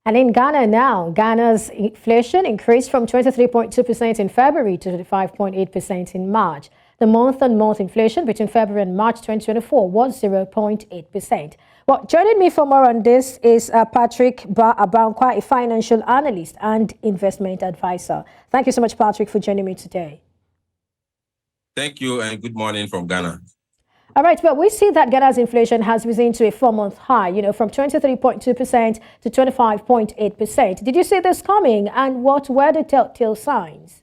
And in Ghana now, Ghana's inflation increased from 23.2% in February to 25.8% in March. The month-on-month inflation between February and March 2024 was 0.8%. Well, joining me for more on this is Patrick Baah-Abankwa, a financial analyst and investment advisor. Thank you so much, Patrick, for joining me today. Thank you and good morning from Ghana. All right, well, we see that Ghana's inflation has risen to a 4-month high, from 23.2% to 25.8%. Did you see this coming, and what were the telltale signs?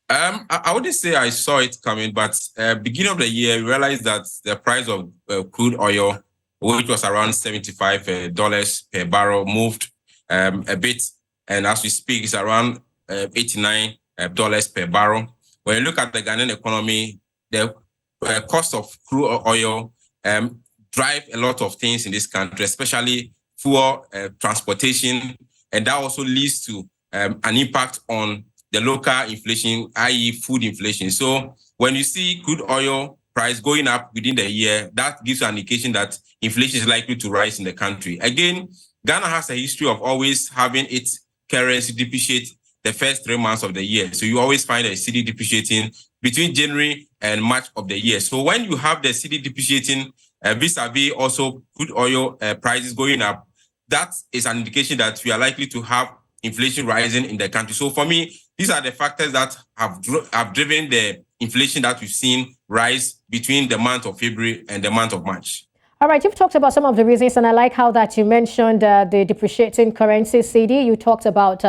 I wouldn't say I saw it coming, but beginning of the year, we realized that the price of crude oil, which was around $75 per barrel, moved a bit. And as we speak, it's around $89 per barrel. When you look at the Ghanaian economy, the cost of crude oil drive a lot of things in this country, especially fuel, transportation, and that also leads to an impact on the local inflation, i.e. food inflation. So when you see crude oil price going up within the year, that gives an indication that inflation is likely to rise in the country. Again, Ghana has a history of always having its currency depreciate the first 3 months of the year. So you always find a cedi depreciating between January and March of the year. So when you have the cedi depreciating vis-a-vis also crude oil prices going up, that is an indication that we are likely to have inflation rising in the country. So for me, these are the factors that have driven the inflation that we've seen rise between the month of February and the month of March. All right, you've talked about some of the reasons, and I like how that you mentioned the depreciating currency cedi. You talked about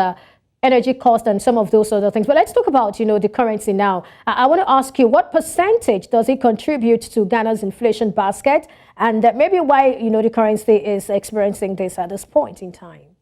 energy cost and some of those other things. But let's talk about, the currency now. I want to ask you, what percentage does it contribute to Ghana's inflation basket? And maybe why, the currency is experiencing this at this point in time?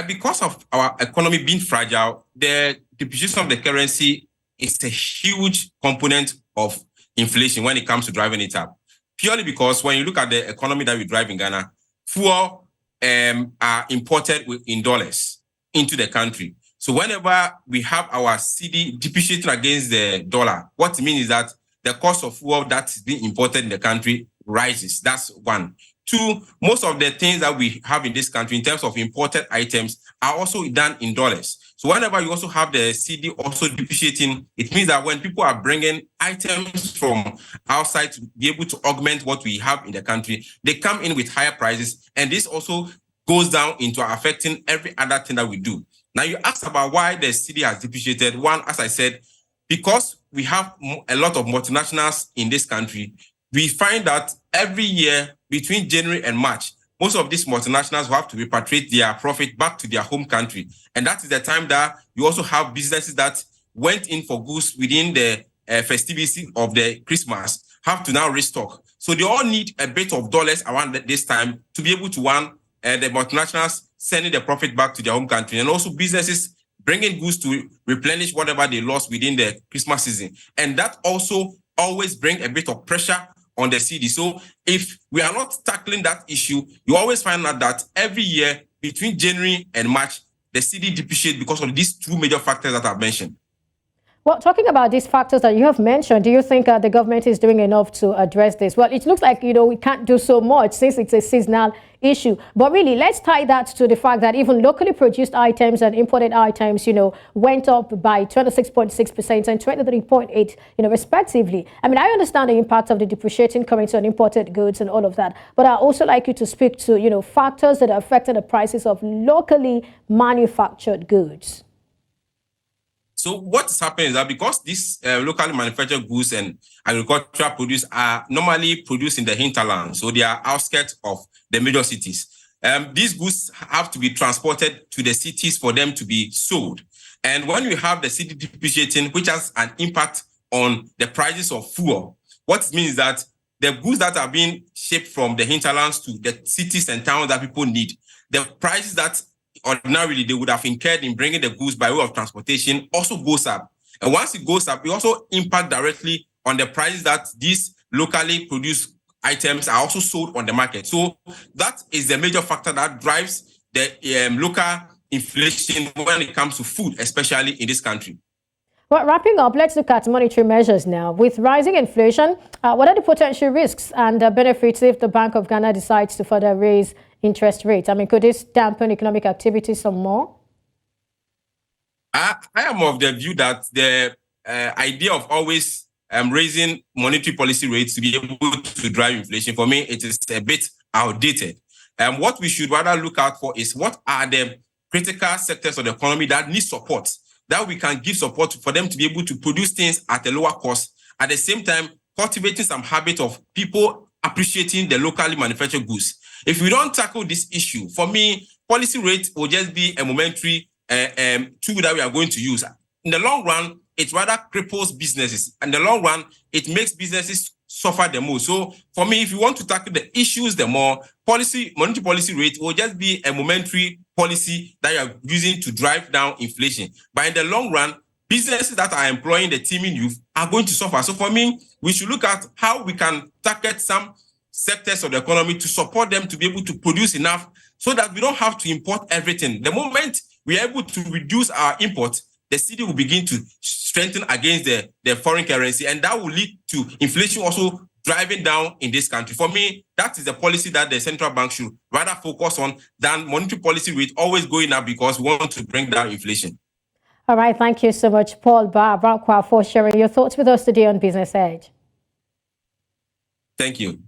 Because of our economy being fragile, the depreciation of the currency is a huge component of inflation when it comes to driving it up. Purely because when you look at the economy that we drive in Ghana, fuel are imported in dollars into the country. So whenever we have our cedi depreciating against the dollar, what it means is that the cost of fuel that's being imported in the country rises. That's one. Two, most of the things that we have in this country in terms of imported items are also done in dollars. So whenever you also have the cedi also depreciating, it means that when people are bringing items from outside to be able to augment what we have in the country, they come in with higher prices. And this also goes down into affecting every other thing that we do. Now, you asked about why the cedi has depreciated. One, as I said, because we have a lot of multinationals in this country, we find that every year between January and March, most of these multinationals will have to repatriate their profit back to their home country. And that is the time that you also have businesses that went in for goods within the festivity of the Christmas, have to now restock. So they all need a bit of dollars around this time to be able to the multinationals sending the profit back to their home country, and also businesses bringing goods to replenish whatever they lost within the Christmas season. And that also always brings a bit of pressure on the cedi. So if we are not tackling that issue, you always find out that every year between January and March, the cedi depreciates because of these two major factors that I've mentioned. Well, talking about these factors that you have mentioned, do you think the government is doing enough to address this? Well, it looks like, we can't do so much since it's a seasonal issue. But really, let's tie that to the fact that even locally produced items and imported items, went up by 26.6% and 23.8%, respectively. I mean, I understand the impact of the depreciating currency on imported goods and all of that. But I'd also like you to speak to, factors that are affecting the prices of locally manufactured goods. So what's happening is that because these locally manufactured goods and agricultural produce are normally produced in the hinterland, so they are outskirts of the major cities, these goods have to be transported to the cities for them to be sold. And when you have the cedi depreciating, which has an impact on the prices of fuel, what it means is that the goods that are being shipped from the hinterlands to the cities and towns that people need, the prices that ordinarily they would have incurred in bringing the goods by way of transportation also goes up. And once it goes up, it also impacts directly on the prices that these locally produced items are also sold on the market. So that is the major factor that drives the local inflation when it comes to food, especially in this country. Well, wrapping up, let's look at monetary measures now. With rising inflation, what are the potential risks and benefits if the Bank of Ghana decides to further raise interest rates? I mean, could this dampen economic activity some more? I am of the view that the idea of always raising monetary policy rates to be able to drive inflation, for me, it is a bit outdated. What we should rather look out for is what are the critical sectors of the economy that need support, that we can give support for them to be able to produce things at a lower cost. At the same time, cultivating some habit of people appreciating the locally manufactured goods. If we don't tackle this issue, for me, policy rate will just be a momentary tool that we are going to use. In the long run, it rather cripples businesses. In the long run, it makes businesses suffer the most. So for me, if you want to tackle the issues, the more monetary policy rate will just be a momentary policy that you are using to drive down inflation. But in the long run, businesses that are employing the teeming youth are going to suffer. So for me, we should look at how we can target some sectors of the economy to support them to be able to produce enough so that we don't have to import everything. The moment we are able to reduce our imports, the cedi will begin to strengthen against the foreign currency, and that will lead to inflation also driving down in this country. For me, that is the policy that the central bank should rather focus on than monetary policy rate always going up because we want to bring down inflation. All right, thank you so much, Paul Baah-Abankwa, for sharing your thoughts with us today on Business Edge. Thank you.